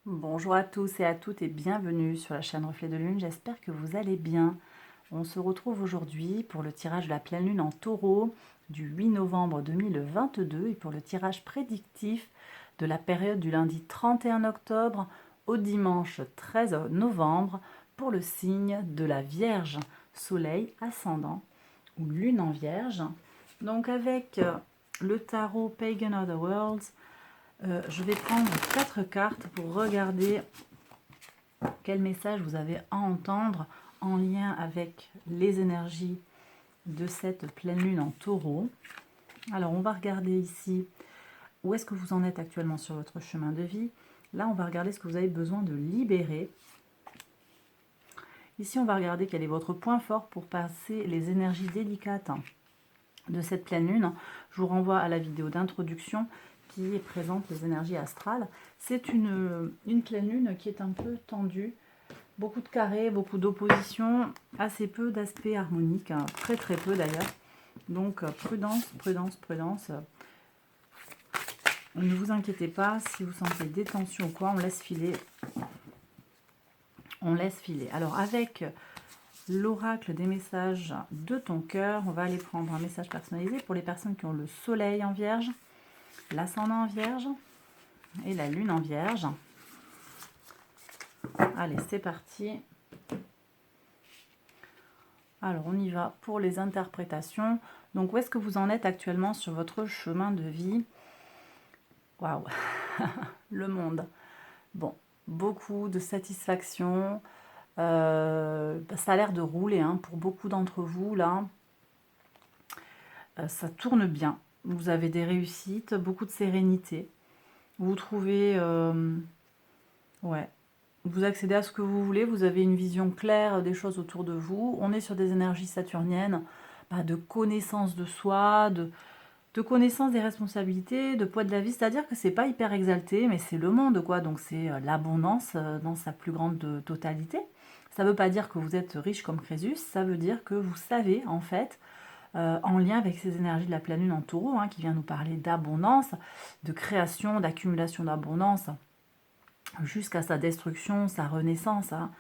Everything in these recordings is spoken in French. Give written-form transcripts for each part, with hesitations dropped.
Bonjour à tous et à toutes et bienvenue sur la chaîne Reflet de Lune, j'espère que vous allez bien. On se retrouve aujourd'hui pour le tirage de la pleine lune en taureau du 8 novembre 2022 et pour le tirage prédictif de la période du lundi 31 octobre au dimanche 13 novembre pour le signe de la Vierge, soleil ascendant ou lune en Vierge. Donc avec le tarot Pagan of the Worlds, je vais prendre 4 cartes pour regarder quel message vous avez à entendre en lien avec les énergies de cette pleine lune en taureau. Alors, on va regarder ici où est-ce que vous en êtes actuellement sur votre chemin de vie. Là, on va regarder ce que vous avez besoin de libérer. Ici, on va regarder quel est votre point fort pour passer les énergies délicates de cette pleine lune. Je vous renvoie à la vidéo d'introduction qui présente les énergies astrales. C'est une pleine lune qui est un peu tendue. Beaucoup de carrés, beaucoup d'opposition, assez peu d'aspects harmoniques, hein, très très peu d'ailleurs. Donc prudence, prudence, prudence. Ne vous inquiétez pas, si vous sentez des tensions ou quoi, on laisse filer. On laisse filer. Alors avec l'oracle des messages de ton cœur, on va aller prendre un message personnalisé pour les personnes qui ont le soleil en vierge, l'ascendant en vierge et la lune en vierge. Allez, c'est parti. Alors, on y va pour les interprétations. Donc, où est-ce que vous en êtes actuellement sur votre chemin de vie? Waouh, le monde. Bon, beaucoup de satisfaction. Ça a l'air de rouler hein, pour beaucoup d'entre vous, là. Ça tourne bien. Vous avez des réussites, beaucoup de sérénité. Vous trouvez... ouais. Vous accédez à ce que vous voulez, vous avez une vision claire des choses autour de vous. On est sur des énergies saturniennes, de connaissance de soi, de connaissance des responsabilités, de poids de la vie. C'est-à-dire que c'est pas hyper exalté, mais c'est le monde, quoi. Donc c'est l'abondance dans sa plus grande totalité. Ça ne veut pas dire que vous êtes riche comme Crésus, ça veut dire que vous savez, en fait, en lien avec ces énergies de la pleine lune en taureau, hein, qui vient nous parler d'abondance, de création, d'accumulation d'abondance, jusqu'à sa destruction, sa renaissance. Hein.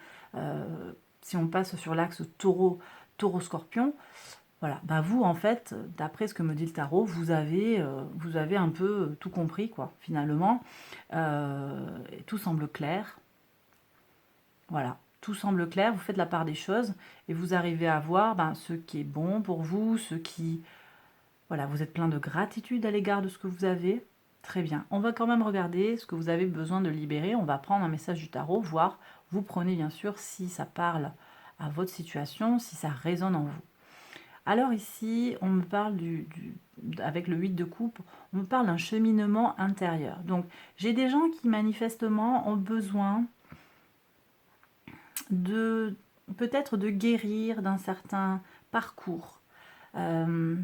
Si on passe sur l'axe taureau-scorpion, voilà, vous en fait, d'après ce que me dit le tarot, vous avez un peu tout compris, quoi, finalement. Tout semble clair. Voilà, tout semble clair, vous faites la part des choses et vous arrivez à voir ce qui est bon pour vous, ce qui... Voilà, vous êtes plein de gratitude à l'égard de ce que vous avez. Très bien. On va quand même regarder ce que vous avez besoin de libérer. On va prendre un message du tarot, voir. Vous prenez bien sûr si ça parle à votre situation, si ça résonne en vous. Alors ici, on me parle avec le 8 de coupe, on me parle d'un cheminement intérieur. Donc, j'ai des gens qui manifestement ont besoin de peut-être de guérir d'un certain parcours, de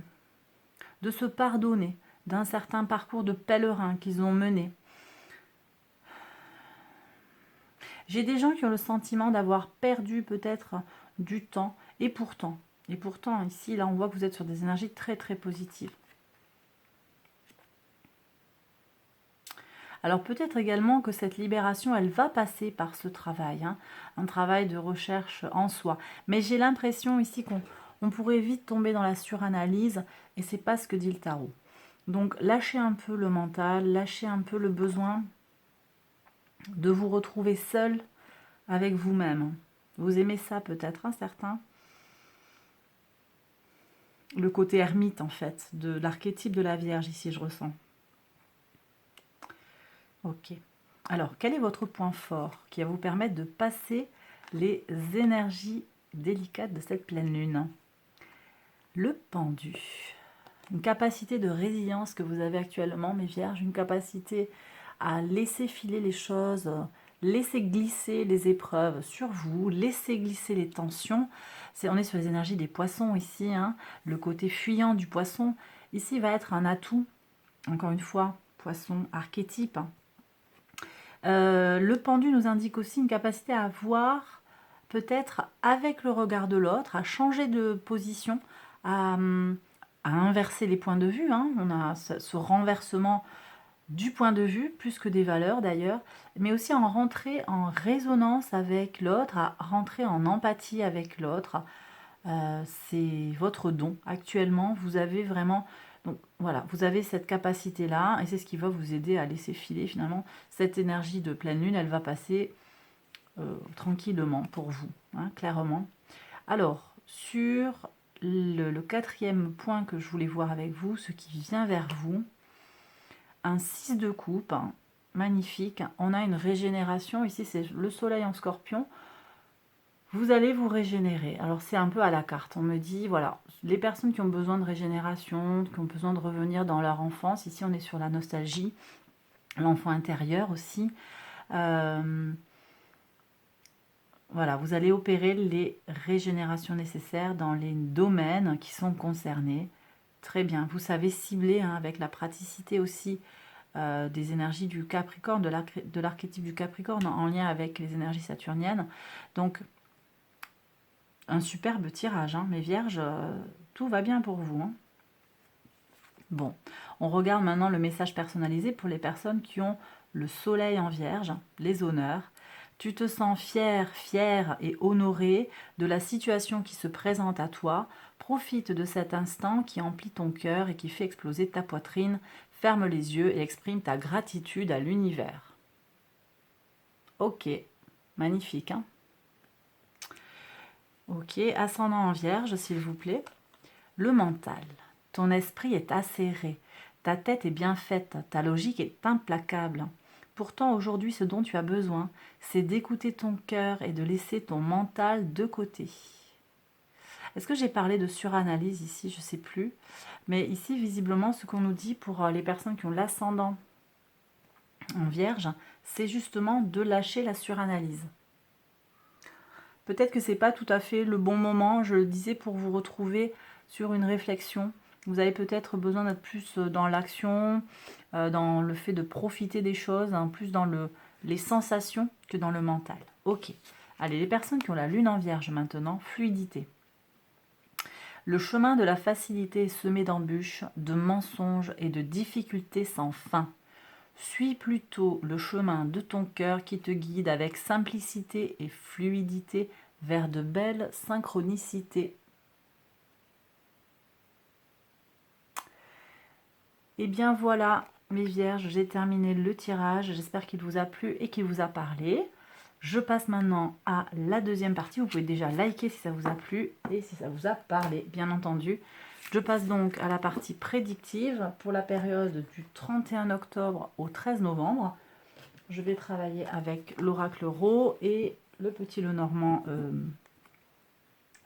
se pardonner d'un certain parcours de pèlerin qu'ils ont mené. J'ai des gens qui ont le sentiment d'avoir perdu peut-être du temps, et pourtant, ici, là, on voit que vous êtes sur des énergies très, très positives. Alors peut-être également que cette libération, elle va passer par ce travail, hein, un travail de recherche en soi. Mais j'ai l'impression ici qu'on pourrait vite tomber dans la suranalyse, et c'est pas ce que dit le tarot. Donc lâchez un peu le mental, lâchez un peu le besoin de vous retrouver seul avec vous-même. Vous aimez ça peut-être, hein, certains. Le côté ermite en fait, de l'archétype de la Vierge ici, je ressens. Ok. Alors, quel est votre point fort qui va vous permettre de passer les énergies délicates de cette pleine lune? Le pendu. Une capacité de résilience que vous avez actuellement, mes vierges, une capacité à laisser filer les choses, laisser glisser les épreuves sur vous, laisser glisser les tensions. On est sur les énergies des poissons ici, hein. Le côté fuyant du poisson, ici, va être un atout. Encore une fois, poisson archétype. Le pendu nous indique aussi une capacité à voir, peut-être avec le regard de l'autre, à changer de position, à inverser les points de vue. Hein. On a ce renversement du point de vue, plus que des valeurs d'ailleurs, mais aussi en rentrer en résonance avec l'autre, à rentrer en empathie avec l'autre. C'est votre don. Actuellement, vous avez vraiment... Donc voilà, vous avez cette capacité-là, et c'est ce qui va vous aider à laisser filer finalement. Cette énergie de pleine lune, elle va passer tranquillement pour vous, hein, clairement. Alors, sur le quatrième point que je voulais voir avec vous, ce qui vient vers vous, un 6 de coupe, hein, magnifique. On a une régénération, ici c'est le soleil en scorpion. Vous allez vous régénérer. Alors c'est un peu à la carte. On me dit, voilà, les personnes qui ont besoin de régénération, qui ont besoin de revenir dans leur enfance, ici on est sur la nostalgie, l'enfant intérieur aussi. Voilà, vous allez opérer les régénérations nécessaires dans les domaines qui sont concernés. Très bien, vous savez cibler, hein, avec la praticité aussi des énergies du Capricorne, de l'archétype du Capricorne en lien avec les énergies saturniennes. Donc, un superbe tirage, hein, mes vierges, tout va bien pour vous, hein. Bon, on regarde maintenant le message personnalisé pour les personnes qui ont le soleil en vierge, les honneurs. Tu te sens fier et honoré de la situation qui se présente à toi. Profite de cet instant qui emplit ton cœur et qui fait exploser ta poitrine. Ferme les yeux et exprime ta gratitude à l'univers. Ok, magnifique, hein? Ok, ascendant en vierge, s'il vous plaît. Le mental. Ton esprit est acéré. Ta tête est bien faite. Ta logique est implacable. Pourtant, aujourd'hui, ce dont tu as besoin, c'est d'écouter ton cœur et de laisser ton mental de côté. Est-ce que j'ai parlé de suranalyse ici? Je ne sais plus. Mais ici, visiblement, ce qu'on nous dit pour les personnes qui ont l'ascendant en vierge, c'est justement de lâcher la suranalyse. Peut-être que ce n'est pas tout à fait le bon moment, je le disais, pour vous retrouver sur une réflexion. Vous avez peut-être besoin d'être plus dans l'action, dans le fait de profiter des choses, hein, plus dans les sensations que dans le mental. Ok. Allez, les personnes qui ont la lune en vierge maintenant, fluidité. Le chemin de la facilité est semé d'embûches, de mensonges et de difficultés sans fin. Suis plutôt le chemin de ton cœur qui te guide avec simplicité et fluidité vers de belles synchronicités. Et bien voilà, mes vierges, j'ai terminé le tirage. J'espère qu'il vous a plu et qu'il vous a parlé. Je passe maintenant à la deuxième partie. Vous pouvez déjà liker si ça vous a plu et si ça vous a parlé, bien entendu. Je passe donc à la partie prédictive pour la période du 31 octobre au 13 novembre. Je vais travailler avec l'oracle Ro et le petit Lenormand,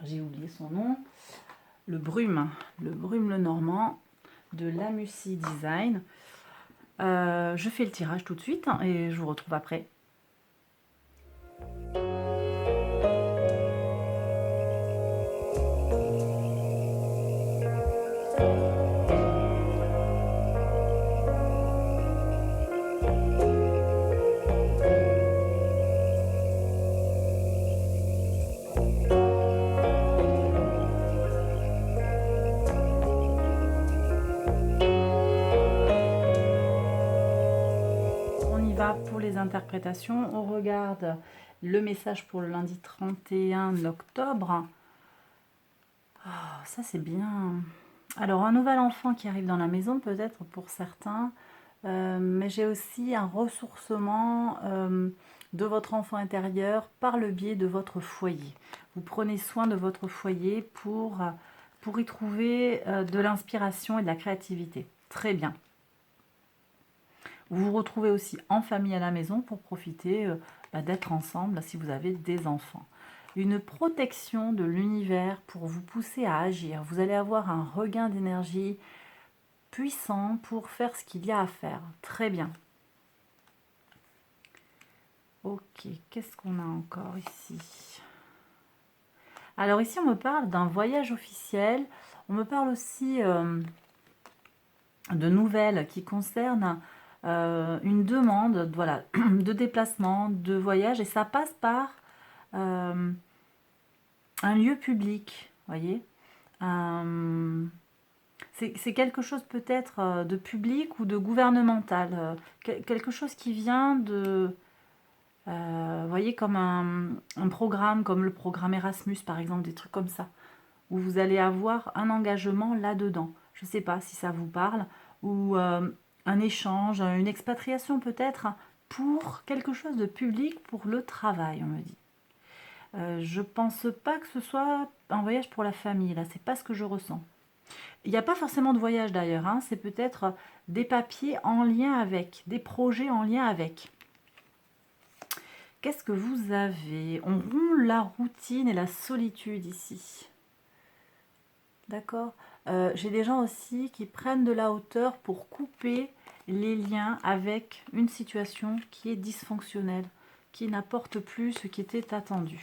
j'ai oublié son nom, le Brume Lenormand de Lamussy Design. Je fais le tirage tout de suite, hein, et je vous retrouve après. Pour les interprétations, on regarde le message pour le lundi 31 octobre. Oh, ça c'est bien. Alors, un nouvel enfant qui arrive dans la maison, peut-être pour certains, mais j'ai aussi un ressourcement de votre enfant intérieur par le biais de votre foyer. Vous prenez soin de votre foyer pour y trouver de l'inspiration et de la créativité. Très bien. Vous vous retrouvez aussi en famille à la maison pour profiter d'être ensemble si vous avez des enfants. Une protection de l'univers pour vous pousser à agir. Vous allez avoir un regain d'énergie puissant pour faire ce qu'il y a à faire. Très bien. Ok, qu'est-ce qu'on a encore ici? Alors ici, on me parle d'un voyage officiel. On me parle aussi de nouvelles qui concernent une demande, voilà, de déplacement, de voyage, et ça passe par un lieu public, voyez. C'est quelque chose peut-être de public ou de gouvernemental. Quelque chose qui vient de... vous voyez, comme un programme, comme le programme Erasmus, par exemple, des trucs comme ça, où vous allez avoir un engagement là-dedans. Je ne sais pas si ça vous parle, ou un échange, une expatriation peut-être, pour quelque chose de public, pour le travail, on me dit. Je pense pas que ce soit un voyage pour la famille, là, c'est pas ce que je ressens. Il n'y a pas forcément de voyage d'ailleurs, hein, c'est peut-être des papiers en lien avec, des projets en lien avec. Qu'est-ce que vous avez? On rompt la routine et la solitude ici. D'accord. J'ai des gens aussi qui prennent de la hauteur pour couper les liens avec une situation qui est dysfonctionnelle, qui n'apporte plus ce qui était attendu.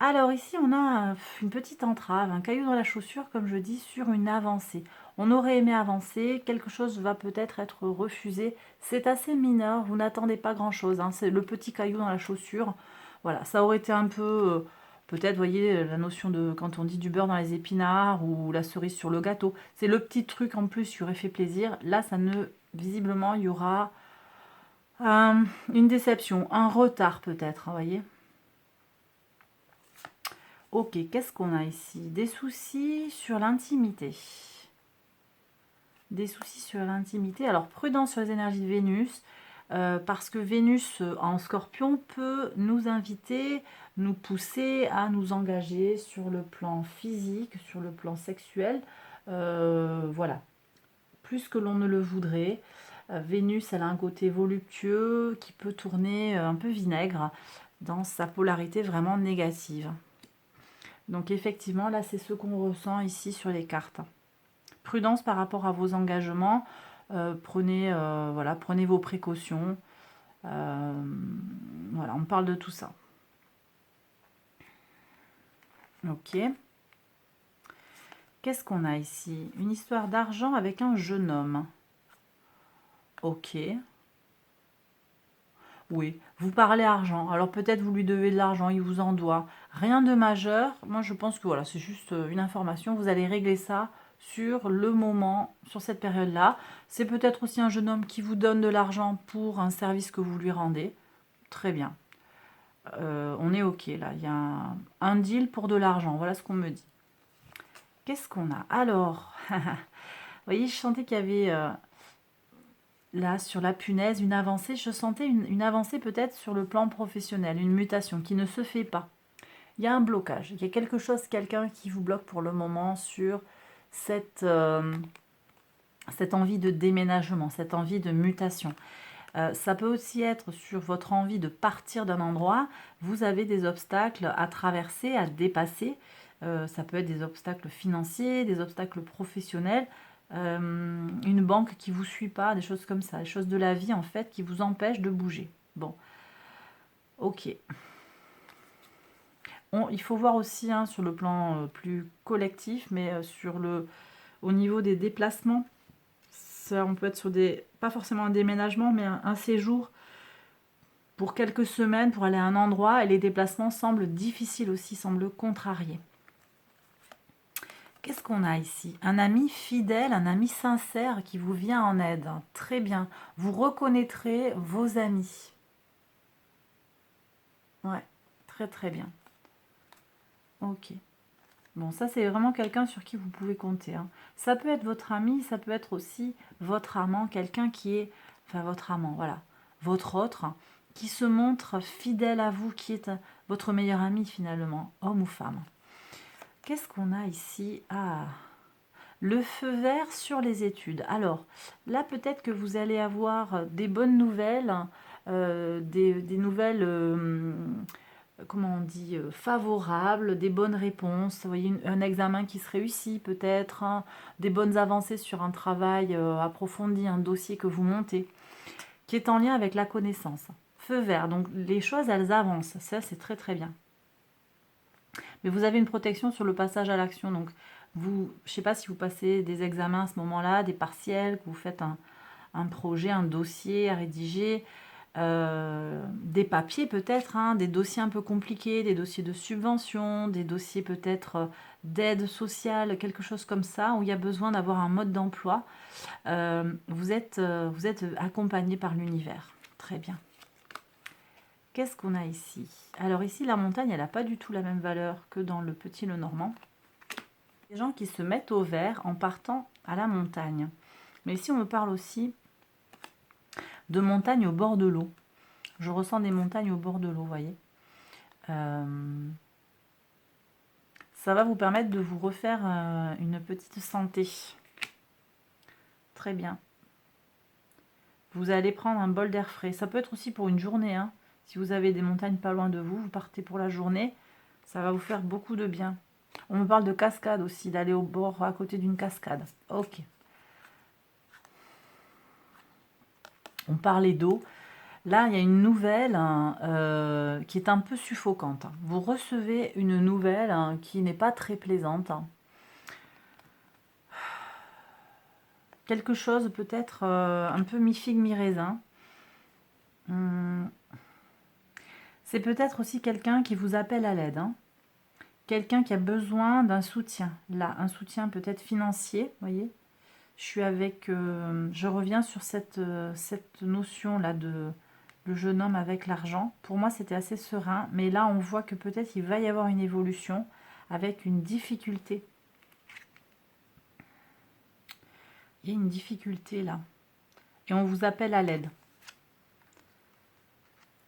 Alors ici, on a une petite entrave, un caillou dans la chaussure, comme je dis, sur une avancée. On aurait aimé avancer, quelque chose va peut-être être refusé. C'est assez mineur, vous n'attendez pas grand-chose, hein. C'est le petit caillou dans la chaussure. Voilà, ça aurait été un peu, peut-être, vous voyez, la notion de, quand on dit du beurre dans les épinards ou la cerise sur le gâteau. C'est le petit truc en plus qui aurait fait plaisir. Là, ça ne, visiblement, il y aura une déception, un retard peut-être, vous voyez. Ok, qu'est-ce qu'on a ici? Des soucis sur l'intimité. Des soucis sur l'intimité. Alors, prudence sur les énergies de Vénus, parce que Vénus en Scorpion peut nous inviter, nous pousser à nous engager sur le plan physique, sur le plan sexuel. Voilà, plus que l'on ne le voudrait. Vénus, elle a un côté voluptueux qui peut tourner un peu vinaigre dans sa polarité vraiment négative. Donc effectivement, là, c'est ce qu'on ressent ici sur les cartes. Prudence par rapport à vos engagements. Prenez, voilà, prenez vos précautions. Voilà, on parle de tout ça. Ok. Qu'est-ce qu'on a ici? Une histoire d'argent avec un jeune homme. Ok. Oui, vous parlez argent. Alors peut-être vous lui devez de l'argent, il vous en doit. Rien de majeur. Moi je pense que voilà, c'est juste une information. Vous allez régler ça sur le moment, sur cette période-là. C'est peut-être aussi un jeune homme qui vous donne de l'argent pour un service que vous lui rendez. Très bien. On est ok là. Il y a un deal pour de l'argent. Voilà ce qu'on me dit. Qu'est-ce qu'on a? Alors, vous voyez, je sentais qu'il y avait... là, sur la punaise, une avancée, je sentais une avancée peut-être sur le plan professionnel, une mutation qui ne se fait pas. Il y a un blocage, il y a quelque chose, quelqu'un qui vous bloque pour le moment sur cette envie de déménagement, cette envie de mutation. Ça peut aussi être sur votre envie de partir d'un endroit. Vous avez des obstacles à traverser, à dépasser. Ça peut être des obstacles financiers, des obstacles professionnels. Une banque qui ne vous suit pas, des choses comme ça, des choses de la vie en fait qui vous empêchent de bouger. Bon, ok. Il faut voir aussi hein, sur le plan plus collectif, mais au niveau des déplacements, ça, on peut être sur des, pas forcément un déménagement, mais un séjour pour quelques semaines pour aller à un endroit, et les déplacements semblent difficiles aussi, semblent contrariés. Qu'est-ce qu'on a ici? Un ami fidèle, un ami sincère qui vous vient en aide. Très bien. Vous reconnaîtrez vos amis. Ouais, très très bien. Ok. Bon, ça c'est vraiment quelqu'un sur qui vous pouvez compter. Hein. Ça peut être votre ami, ça peut être aussi votre amant, quelqu'un qui est... Enfin, votre amant, voilà. Votre autre, qui se montre fidèle à vous, qui est votre meilleur ami finalement, homme ou femme. Qu'est-ce qu'on a ici? Ah, le feu vert sur les études. Alors, là, peut-être que vous allez avoir des bonnes nouvelles, des nouvelles, comment on dit, favorables, des bonnes réponses. Vous voyez, un examen qui se réussit peut-être, hein, des bonnes avancées sur un travail approfondi, un dossier que vous montez, qui est en lien avec la connaissance. Feu vert, donc les choses, elles avancent. Ça, c'est très très bien. Mais vous avez une protection sur le passage à l'action. Donc, je ne sais pas si vous passez des examens à ce moment-là, des partiels, que vous faites un projet, un dossier à rédiger. des papiers peut-être, hein, des dossiers un peu compliqués, des dossiers de subvention, des dossiers peut-être d'aide sociale, quelque chose comme ça, où il y a besoin d'avoir un mode d'emploi. Vous êtes accompagné par l'univers. Très bien. Qu'est-ce qu'on a ici? Alors ici, la montagne, elle n'a pas du tout la même valeur que dans le Petit Lenormand. Des gens qui se mettent au vert en partant à la montagne. Mais ici, on me parle aussi de montagnes au bord de l'eau. Je ressens des montagnes au bord de l'eau, vous voyez. Ça va vous permettre de vous refaire une petite santé. Très bien. Vous allez prendre un bol d'air frais. Ça peut être aussi pour une journée, hein. Si vous avez des montagnes pas loin de vous, vous partez pour la journée. Ça va vous faire beaucoup de bien. On me parle de cascade aussi, d'aller au bord à côté d'une cascade. Ok. On parlait d'eau. Là, il y a une nouvelle hein, qui est un peu suffocante. Vous recevez une nouvelle hein, qui n'est pas très plaisante. Quelque chose peut-être un peu mi-figue, mi-raisin. C'est peut-être aussi quelqu'un qui vous appelle à l'aide. Hein. Quelqu'un qui a besoin d'un soutien. Là, un soutien peut-être financier, vous voyez. Je reviens sur cette notion-là de le jeune homme avec l'argent. Pour moi, c'était assez serein. Mais là, on voit que peut-être il va y avoir une évolution avec une difficulté. Il y a une difficulté là. Et on vous appelle à l'aide.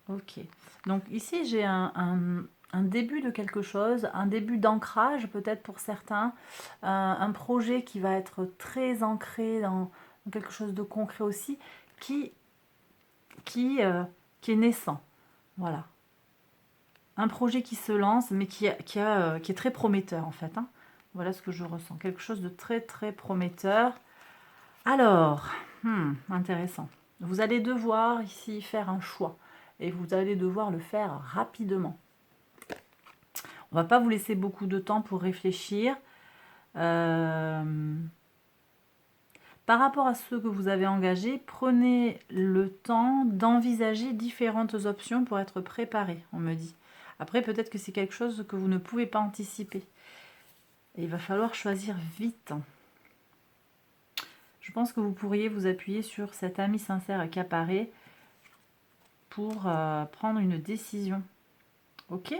Ok. Donc ici, j'ai un début de quelque chose, un début d'ancrage peut-être pour certains, un projet qui va être très ancré dans quelque chose de concret aussi, qui est naissant. Voilà. Un projet qui se lance, mais qui est très prometteur en fait. Hein. Voilà ce que je ressens. Quelque chose de très très prometteur. Alors, intéressant. Vous allez devoir ici faire un choix. Et vous allez devoir le faire rapidement. On ne va pas vous laisser beaucoup de temps pour réfléchir. Par rapport à ce que vous avez engagé, prenez le temps d'envisager différentes options pour être préparé, on me dit. Après, peut-être que c'est quelque chose que vous ne pouvez pas anticiper. Et il va falloir choisir vite. Je pense que vous pourriez vous appuyer sur cet ami sincère qui apparaît pour prendre une décision. Ok?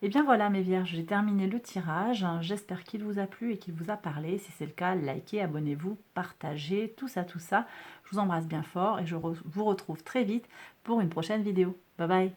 Et bien voilà mes vierges, j'ai terminé le tirage. J'espère qu'il vous a plu et qu'il vous a parlé. Si c'est le cas, likez, abonnez-vous, partagez, tout ça, tout ça. Je vous embrasse bien fort et je vous retrouve très vite pour une prochaine vidéo. Bye bye!